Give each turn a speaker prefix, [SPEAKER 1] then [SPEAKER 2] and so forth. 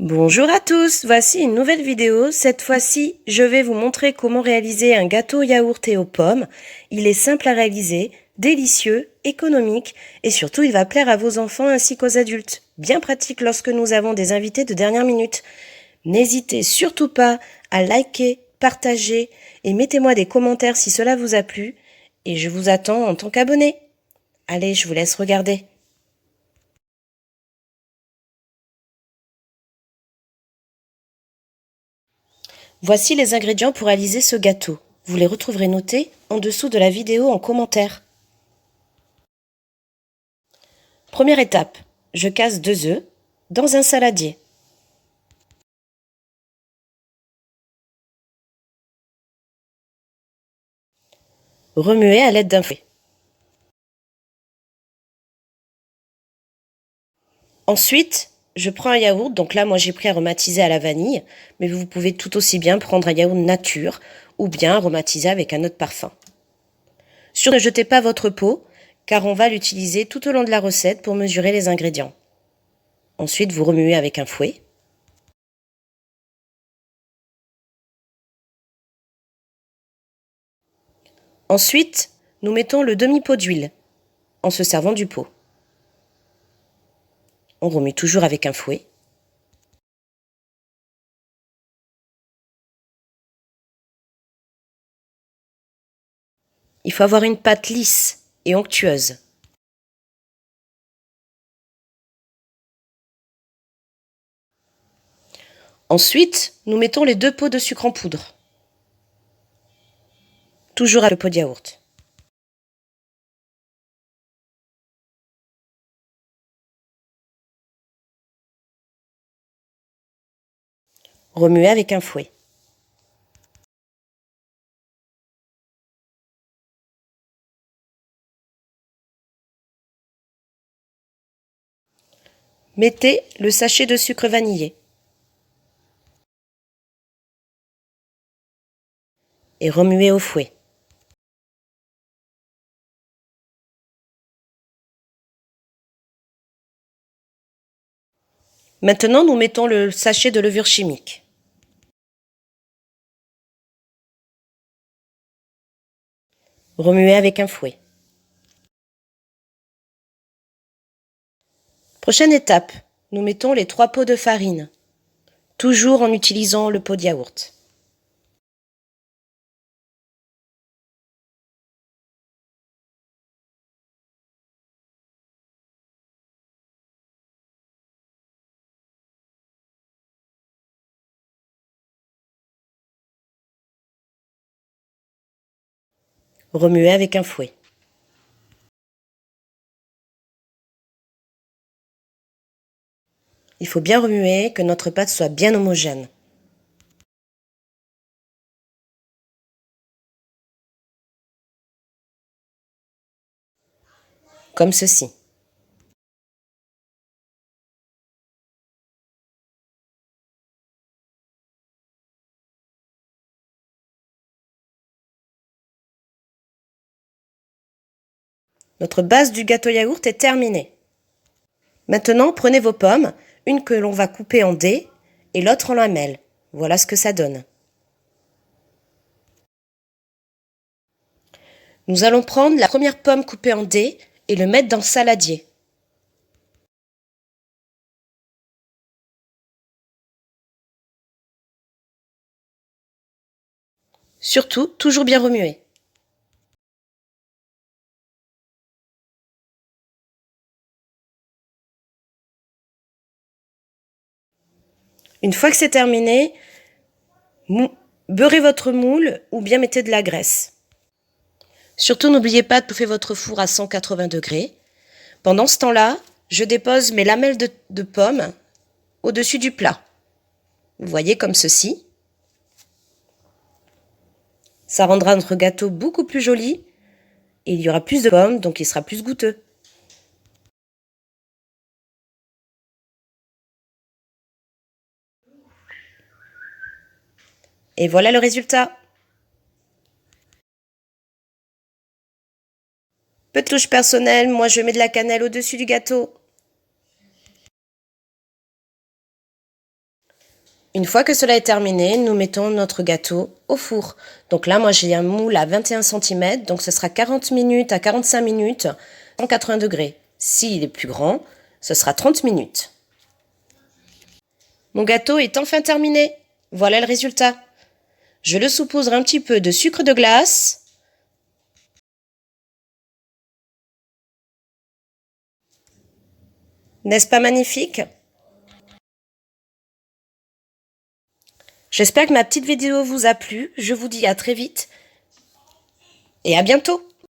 [SPEAKER 1] Bonjour à tous, voici une nouvelle vidéo. Cette fois-ci, je vais vous montrer comment réaliser un gâteau yaourté aux pommes. Il est simple à réaliser, délicieux, économique et surtout il va plaire à vos enfants ainsi qu'aux adultes. Bien pratique lorsque nous avons des invités de dernière minute. N'hésitez surtout pas à liker, partager et mettez-moi des commentaires si cela vous a plu. Et je vous attends en tant qu'abonné. Allez, je vous laisse regarder. Voici les ingrédients pour réaliser ce gâteau. Vous les retrouverez notés en dessous de la vidéo en commentaire. Première étape, je casse 2 œufs dans un saladier. Remuez à l'aide d'un fouet. Ensuite, je prends un yaourt, donc là moi j'ai pris aromatisé à la vanille, mais vous pouvez tout aussi bien prendre un yaourt nature ou bien aromatisé avec un autre parfum. Ne jetez pas votre pot, car on va l'utiliser tout au long de la recette pour mesurer les ingrédients. Ensuite, vous remuez avec un fouet. Ensuite, nous mettons le demi-pot d'huile, en se servant du pot. On remue toujours avec un fouet. Il faut avoir une pâte lisse et onctueuse. Ensuite, nous mettons les 2 pots de sucre en poudre. Toujours à le pot de yaourt. Remuez avec un fouet. Mettez le sachet de sucre vanillé. Et remuez au fouet. Maintenant, nous mettons le sachet de levure chimique. Remuez avec un fouet. Prochaine étape, nous mettons les 3 pots de farine, toujours en utilisant le pot de yaourt. Remuez avec un fouet. Il faut bien remuer, que notre pâte soit bien homogène. Comme ceci. Notre base du gâteau yaourt est terminée. Maintenant, prenez vos pommes, une que l'on va couper en dés et l'autre en lamelles. Voilà ce que ça donne. Nous allons prendre la première pomme coupée en dés et le mettre dans le saladier. Surtout, toujours bien remuer. Une fois que c'est terminé, beurrez votre moule ou bien mettez de la graisse. Surtout, n'oubliez pas de chauffer votre four à 180 degrés. Pendant ce temps-là, je dépose mes lamelles de pommes au-dessus du plat. Vous voyez, comme ceci. Ça rendra notre gâteau beaucoup plus joli et il y aura plus de pommes, donc il sera plus goûteux. Et voilà le résultat. Petite touche personnelle, moi je mets de la cannelle au-dessus du gâteau. Une fois que cela est terminé, nous mettons notre gâteau au four. Donc là, moi j'ai un moule à 21 cm, donc ce sera 40 minutes à 45 minutes, 180 degrés. S'il est plus grand, ce sera 30 minutes. Mon gâteau est enfin terminé. Voilà le résultat. Je le saupoudre un petit peu de sucre de glace. N'est-ce pas magnifique? J'espère que ma petite vidéo vous a plu. Je vous dis à très vite et à bientôt.